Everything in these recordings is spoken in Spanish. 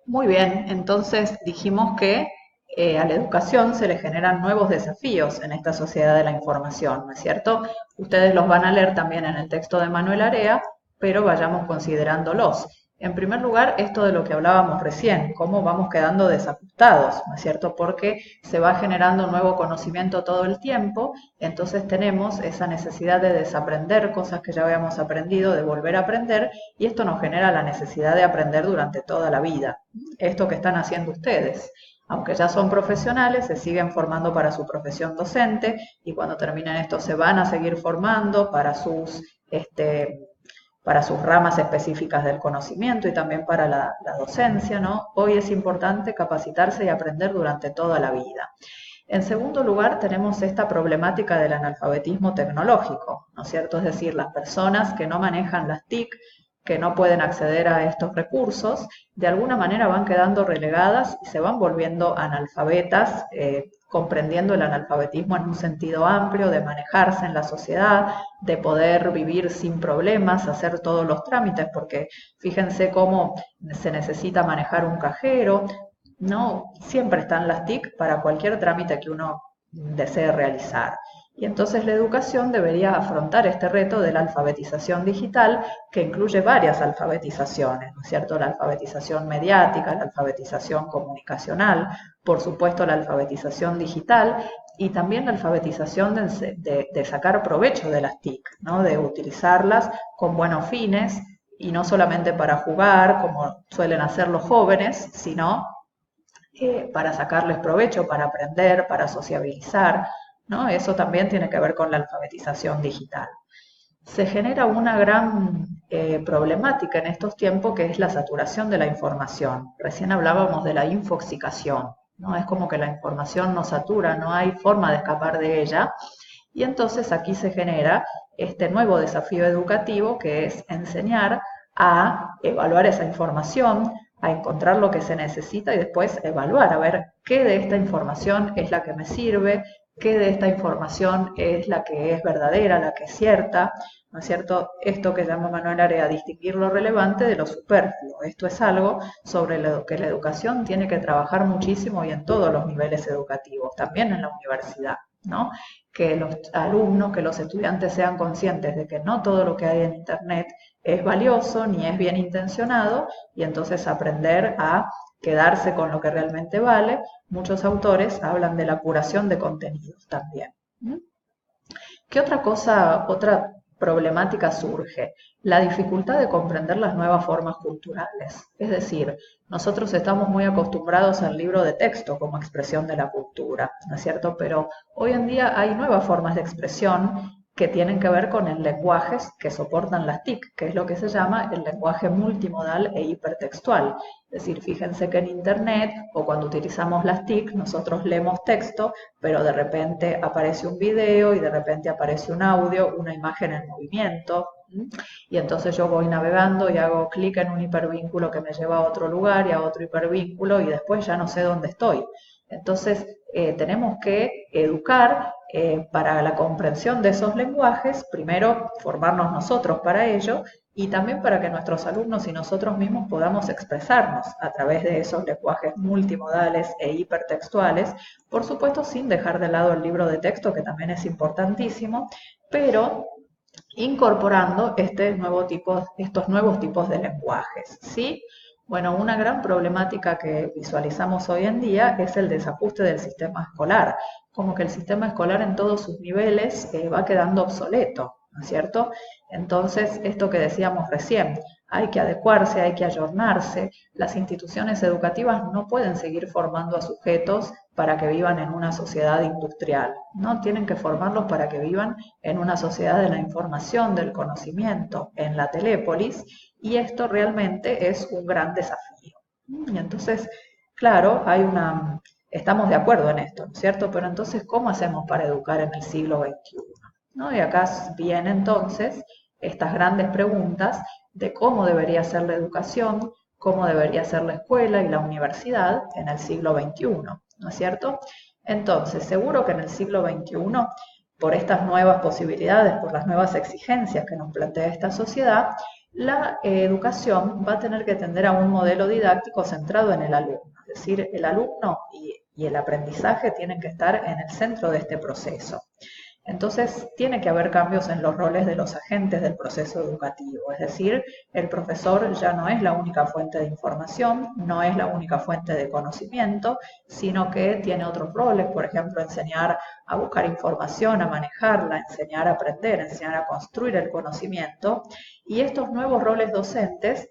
Muy bien, entonces dijimos que a la educación se le generan nuevos desafíos en esta sociedad de la información, ¿no es cierto? Ustedes los van a leer también en el texto de Manuel Area, pero vayamos considerándolos. En primer lugar, esto de lo que hablábamos recién, cómo vamos quedando desajustados, ¿no es cierto? Porque se va generando nuevo conocimiento todo el tiempo, entonces tenemos esa necesidad de desaprender cosas que ya habíamos aprendido, de volver a aprender, y esto nos genera la necesidad de aprender durante toda la vida. Esto que están haciendo ustedes. Aunque ya son profesionales, se siguen formando para su profesión docente y cuando terminen esto se van a seguir formando para sus ramas específicas del conocimiento y también para la docencia, ¿no? Hoy es importante capacitarse y aprender durante toda la vida. En segundo lugar, tenemos esta problemática del analfabetismo tecnológico, ¿no es cierto? Es decir, las personas que no manejan las TIC, que no pueden acceder a estos recursos, de alguna manera van quedando relegadas y se van volviendo analfabetas, comprendiendo el analfabetismo en un sentido amplio, de manejarse en la sociedad, de poder vivir sin problemas, hacer todos los trámites, porque fíjense cómo se necesita manejar un cajero, no siempre están las TIC para cualquier trámite que uno desee realizar. Y entonces la educación debería afrontar este reto de la alfabetización digital, que incluye varias alfabetizaciones, ¿no es cierto? La alfabetización mediática, la alfabetización comunicacional, por supuesto la alfabetización digital y también la alfabetización de sacar provecho de las TIC, ¿no? De utilizarlas con buenos fines y no solamente para jugar, como suelen hacer los jóvenes, sino para sacarles provecho, para aprender, para sociabilizar, ¿no? Eso también tiene que ver con la alfabetización digital. Se genera una gran problemática en estos tiempos que es la saturación de la información. Recién hablábamos de la infoxicación, ¿no? Es como que la información nos satura, no hay forma de escapar de ella. Y entonces aquí se genera este nuevo desafío educativo que es enseñar a evaluar esa información, a encontrar lo que se necesita y después evaluar, a ver qué de esta información es la que me sirve, qué de esta información es la que es verdadera, la que es cierta, ¿no es cierto? Esto que llama Manuel Area distinguir lo relevante de lo superfluo. Esto es algo sobre lo que la educación tiene que trabajar muchísimo y en todos los niveles educativos, también en la universidad, ¿no? Que los alumnos, que los estudiantes sean conscientes de que no todo lo que hay en Internet es valioso ni es bien intencionado y entonces aprender a quedarse con lo que realmente vale. Muchos autores hablan de la curación de contenidos también. ¿Qué otra cosa, otra problemática surge? La dificultad de comprender las nuevas formas culturales. Es decir, nosotros estamos muy acostumbrados al libro de texto como expresión de la cultura, ¿no es cierto? Pero hoy en día hay nuevas formas de expresión que tienen que ver con el lenguaje que soportan las TIC, que es lo que se llama el lenguaje multimodal e hipertextual. Es decir, fíjense que en Internet o cuando utilizamos las TIC, nosotros leemos texto, pero de repente aparece un video y de repente aparece un audio, una imagen en movimiento, y entonces yo voy navegando y hago clic en un hipervínculo que me lleva a otro lugar y a otro hipervínculo y después ya no sé dónde estoy. Entonces tenemos que educar para la comprensión de esos lenguajes, primero formarnos nosotros para ello y también para que nuestros alumnos y nosotros mismos podamos expresarnos a través de esos lenguajes multimodales e hipertextuales, por supuesto sin dejar de lado el libro de texto, que también es importantísimo, pero incorporando estos nuevos tipos de lenguajes, ¿sí? Bueno, una gran problemática que visualizamos hoy en día es el desajuste del sistema escolar, como que el sistema escolar en todos sus niveles va quedando obsoleto, ¿no es cierto? Entonces, esto que decíamos recién, hay que adecuarse, hay que ayornarse, las instituciones educativas no pueden seguir formando a sujetos para que vivan en una sociedad industrial, no tienen que formarlos para que vivan en una sociedad de la información, del conocimiento, en la telépolis, y esto realmente es un gran desafío. Y entonces, claro, estamos de acuerdo en esto, ¿no es cierto? Pero entonces, ¿cómo hacemos para educar en el siglo XXI? ¿No? Y acá vienen entonces estas grandes preguntas de cómo debería ser la educación, cómo debería ser la escuela y la universidad en el siglo XXI, ¿no es cierto? Entonces, seguro que en el siglo XXI, por estas nuevas posibilidades, por las nuevas exigencias que nos plantea esta sociedad, La educación va a tener que tender a un modelo didáctico centrado en el alumno, es decir, el alumno y el aprendizaje tienen que estar en el centro de este proceso. Entonces, tiene que haber cambios en los roles de los agentes del proceso educativo, es decir, el profesor ya no es la única fuente de información, no es la única fuente de conocimiento, sino que tiene otros roles, por ejemplo, enseñar a buscar información, a manejarla, enseñar a aprender, enseñar a construir el conocimiento. Y estos nuevos roles docentes,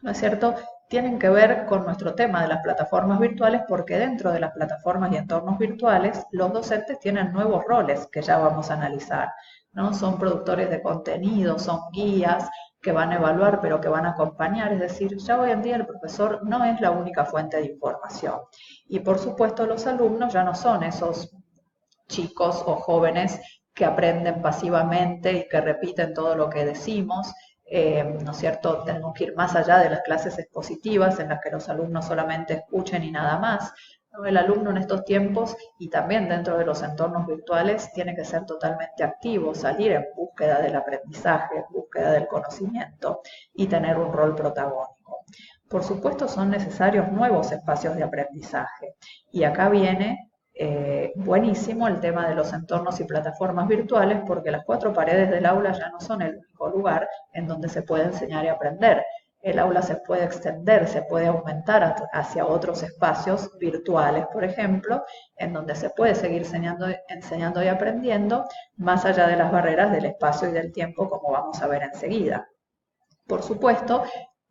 ¿no es cierto?, tienen que ver con nuestro tema de las plataformas virtuales, porque dentro de las plataformas y entornos virtuales los docentes tienen nuevos roles que ya vamos a analizar, ¿no? Son productores de contenido, son guías que van a evaluar pero que van a acompañar, es decir, ya hoy en día el profesor no es la única fuente de información. Y por supuesto los alumnos ya no son esos chicos o jóvenes que aprenden pasivamente y que repiten todo lo que decimos, ¿no es cierto? Tenemos que ir más allá de las clases expositivas en las que los alumnos solamente escuchen y nada más, ¿no? El alumno en estos tiempos y también dentro de los entornos virtuales tiene que ser totalmente activo, salir en búsqueda del aprendizaje, en búsqueda del conocimiento y tener un rol protagónico. Por supuesto son necesarios nuevos espacios de aprendizaje y acá viene buenísimo el tema de los entornos y plataformas virtuales, porque las cuatro paredes del aula ya no son el único lugar en donde se puede enseñar y aprender. El aula se puede extender, se puede aumentar hacia otros espacios virtuales, por ejemplo, en donde se puede seguir enseñando y aprendiendo más allá de las barreras del espacio y del tiempo, como vamos a ver enseguida. Por supuesto,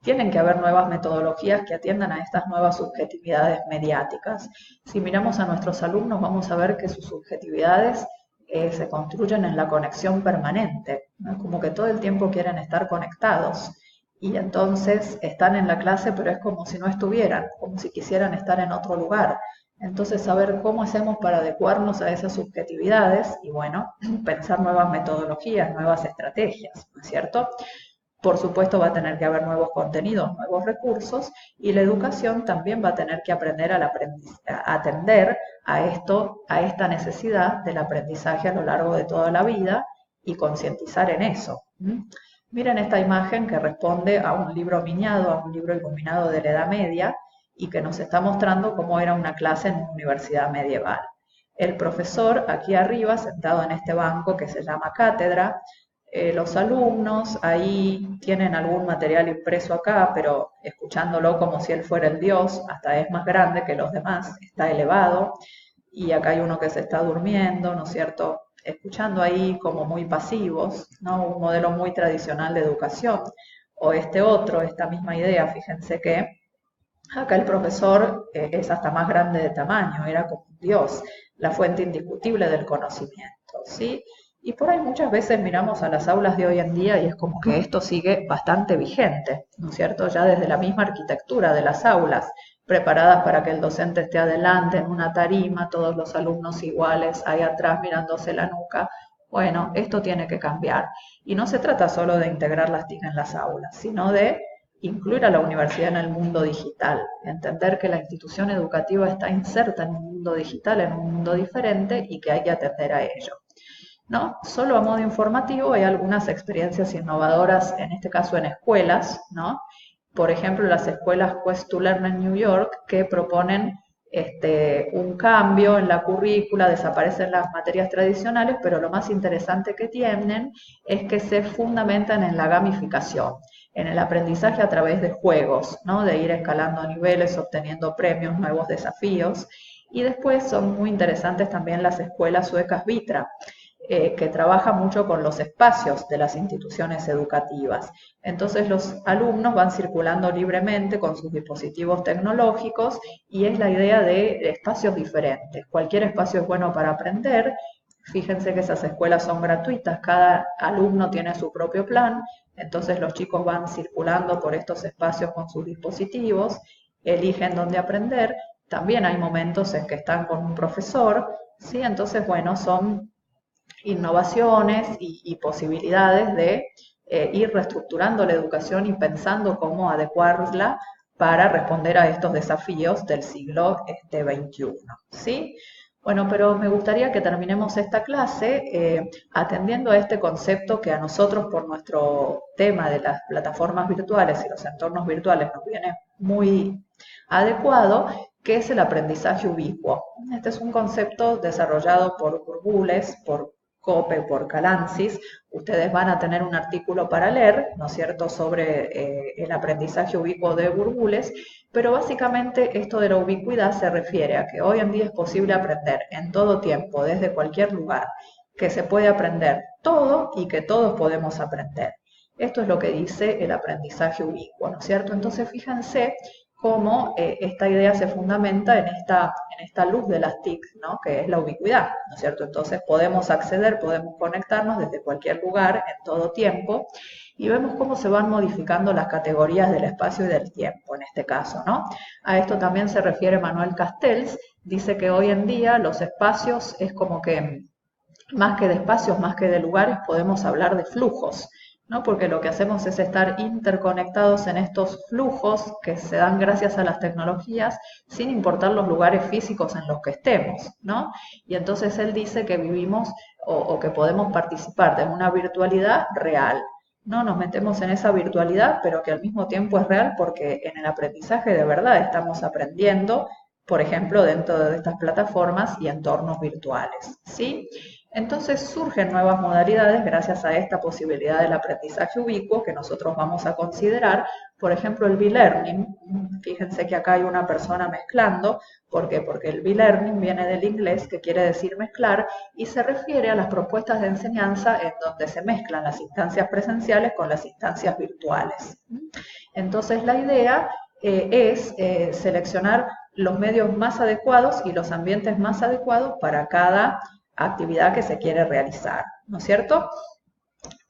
tienen que haber nuevas metodologías que atiendan a estas nuevas subjetividades mediáticas. Si miramos a nuestros alumnos, vamos a ver que sus subjetividades se construyen en la conexión permanente, ¿no? Como que todo el tiempo quieren estar conectados. Y entonces están en la clase, pero es como si no estuvieran, como si quisieran estar en otro lugar. Entonces, saber cómo hacemos para adecuarnos a esas subjetividades y, bueno, pensar nuevas metodologías, nuevas estrategias, ¿no es cierto? Por supuesto va a tener que haber nuevos contenidos, nuevos recursos y la educación también va a tener que aprender a atender a esto, a esta necesidad del aprendizaje a lo largo de toda la vida y concientizar en eso. Miren esta imagen que responde a un libro miniado, a un libro iluminado de la Edad Media y que nos está mostrando cómo era una clase en una universidad medieval. El profesor aquí arriba, sentado en este banco que se llama cátedra, los alumnos ahí tienen algún material impreso acá, pero escuchándolo como si él fuera el Dios, hasta es más grande que los demás, está elevado, y acá hay uno que se está durmiendo, ¿no es cierto?, escuchando ahí como muy pasivos, ¿no?, un modelo muy tradicional de educación. O este otro, esta misma idea, fíjense que acá el profesor es hasta más grande de tamaño, era como un Dios, la fuente indiscutible del conocimiento, ¿sí? Y por ahí muchas veces miramos a las aulas de hoy en día y es como que esto sigue bastante vigente, ¿no es cierto? Ya desde la misma arquitectura de las aulas, preparadas para que el docente esté adelante en una tarima, todos los alumnos iguales, ahí atrás mirándose la nuca. Bueno, esto tiene que cambiar. Y no se trata solo de integrar las TIC en las aulas, sino de incluir a la universidad en el mundo digital, entender que la institución educativa está inserta en un mundo digital, en un mundo diferente y que hay que atender a ello, ¿no? Solo a modo informativo hay algunas experiencias innovadoras, en este caso en escuelas, ¿no? Por ejemplo, las escuelas Quest to Learn en New York, que proponen un cambio en la currícula, desaparecen las materias tradicionales, pero lo más interesante que tienen es que se fundamentan en la gamificación, en el aprendizaje a través de juegos, ¿no? De ir escalando niveles, obteniendo premios, nuevos desafíos. Y después son muy interesantes también las escuelas suecas Vitra, que trabaja mucho con los espacios de las instituciones educativas. Entonces los alumnos van circulando libremente con sus dispositivos tecnológicos y es la idea de espacios diferentes. Cualquier espacio es bueno para aprender. Fíjense que esas escuelas son gratuitas, cada alumno tiene su propio plan, entonces los chicos van circulando por estos espacios con sus dispositivos, eligen dónde aprender. También hay momentos en que están con un profesor, ¿sí? Entonces, bueno, son innovaciones y posibilidades de ir reestructurando la educación y pensando cómo adecuarla para responder a estos desafíos del siglo XXI, ¿sí? Bueno, pero me gustaría que terminemos esta clase atendiendo a este concepto que a nosotros por nuestro tema de las plataformas virtuales y los entornos virtuales nos viene muy adecuado, que es el aprendizaje ubicuo. Este es un concepto desarrollado por Burbules, por Cope, por Calansis. Ustedes van a tener un artículo para leer, ¿no es cierto?, sobre el aprendizaje ubicuo de Burbules, pero básicamente esto de la ubicuidad se refiere a que hoy en día es posible aprender en todo tiempo, desde cualquier lugar, que se puede aprender todo y que todos podemos aprender. Esto es lo que dice el aprendizaje ubicuo, ¿no es cierto? Entonces fíjense cómo esta idea se fundamenta en esta luz de las TIC, ¿no? Que es la ubicuidad, ¿no es cierto? Entonces podemos acceder, podemos conectarnos desde cualquier lugar, en todo tiempo, y vemos cómo se van modificando las categorías del espacio y del tiempo, en este caso, ¿no? A esto también se refiere Manuel Castells, dice que hoy en día los espacios es como que, más que de espacios, más que de lugares, podemos hablar de flujos, ¿no? Porque lo que hacemos es estar interconectados en estos flujos que se dan gracias a las tecnologías, sin importar los lugares físicos en los que estemos, ¿no? Y entonces él dice que vivimos o que podemos participar de una virtualidad real, ¿no? Nos metemos en esa virtualidad, pero que al mismo tiempo es real porque en el aprendizaje de verdad estamos aprendiendo, por ejemplo, dentro de estas plataformas y entornos virtuales, ¿sí? Entonces surgen nuevas modalidades gracias a esta posibilidad del aprendizaje ubicuo que nosotros vamos a considerar, por ejemplo el B-Learning. Fíjense que acá hay una persona mezclando, ¿por qué? Porque el B-Learning viene del inglés, que quiere decir mezclar, y se refiere a las propuestas de enseñanza en donde se mezclan las instancias presenciales con las instancias virtuales. Entonces la idea es seleccionar los medios más adecuados y los ambientes más adecuados para cada actividad que se quiere realizar, ¿no es cierto?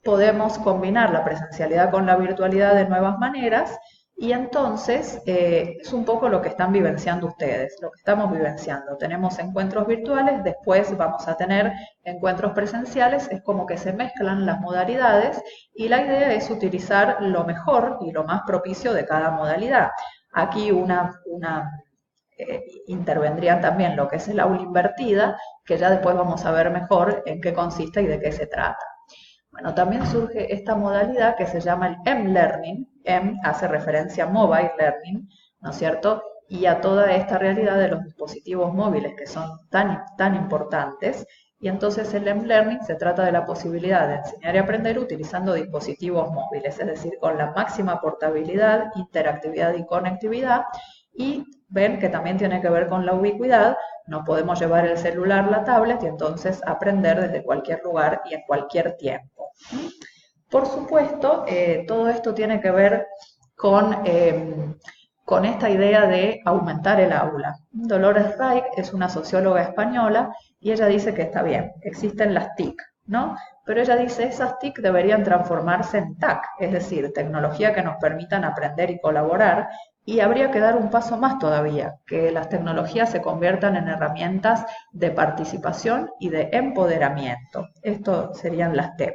Podemos combinar la presencialidad con la virtualidad de nuevas maneras y entonces es un poco lo que están vivenciando ustedes, lo que estamos vivenciando. Tenemos encuentros virtuales, después vamos a tener encuentros presenciales, es como que se mezclan las modalidades y la idea es utilizar lo mejor y lo más propicio de cada modalidad. Aquí intervendría también lo que es el aula invertida, que ya después vamos a ver mejor en qué consiste y de qué se trata. Bueno, también surge esta modalidad que se llama el M-Learning. M hace referencia a Mobile Learning, ¿no es cierto? Y a toda esta realidad de los dispositivos móviles que son tan importantes. Y entonces el M-Learning se trata de la posibilidad de enseñar y aprender utilizando dispositivos móviles, es decir, con la máxima portabilidad, interactividad y conectividad. Y ven que también tiene que ver con la ubicuidad, no podemos llevar el celular, la tablet y entonces aprender desde cualquier lugar y en cualquier tiempo. Por supuesto, todo esto tiene que ver con esta idea de aumentar el aula. Dolores Reich es una socióloga española y ella dice que está bien, existen las TIC, ¿no? Pero ella dice esas TIC deberían transformarse en TAC, es decir, tecnología que nos permitan aprender y colaborar. Y habría que dar un paso más todavía, que las tecnologías se conviertan en herramientas de participación y de empoderamiento. Esto serían las TEP,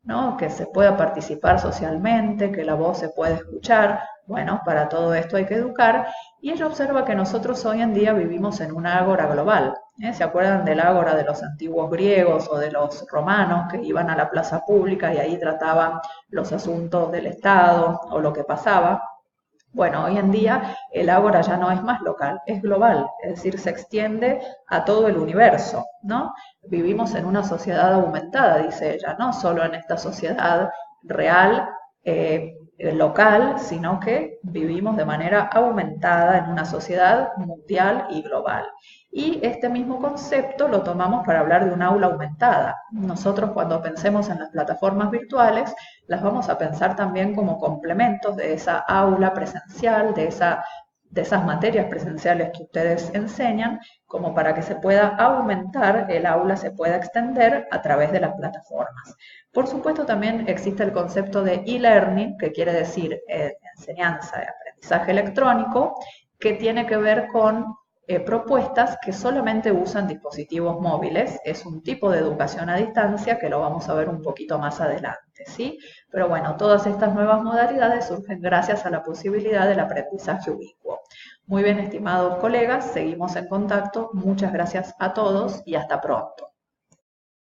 ¿no? Que se pueda participar socialmente, que la voz se pueda escuchar. Bueno, para todo esto hay que educar. Y ella observa que nosotros hoy en día vivimos en una ágora global. ¿Se acuerdan del ágora de los antiguos griegos o de los romanos que iban a la plaza pública y ahí trataban los asuntos del Estado o lo que pasaba? Bueno, hoy en día el ágora ya no es más local, es global, es decir, se extiende a todo el universo, ¿no? Vivimos en una sociedad aumentada, dice ella, no solo en esta sociedad real, local, sino que vivimos de manera aumentada en una sociedad mundial y global. Y este mismo concepto lo tomamos para hablar de un aula aumentada. Nosotros cuando pensemos en las plataformas virtuales, las vamos a pensar también como complementos de esa aula presencial, de esas materias presenciales que ustedes enseñan, como para que se pueda aumentar el aula, se pueda extender a través de las plataformas. Por supuesto, también existe el concepto de e-learning, que quiere decir enseñanza de aprendizaje electrónico, que tiene que ver con propuestas que solamente usan dispositivos móviles. Es un tipo de educación a distancia que lo vamos a ver un poquito más adelante, ¿sí? Pero bueno, todas estas nuevas modalidades surgen gracias a la posibilidad del aprendizaje ubicuo. Muy bien, estimados colegas, seguimos en contacto. Muchas gracias a todos y hasta pronto.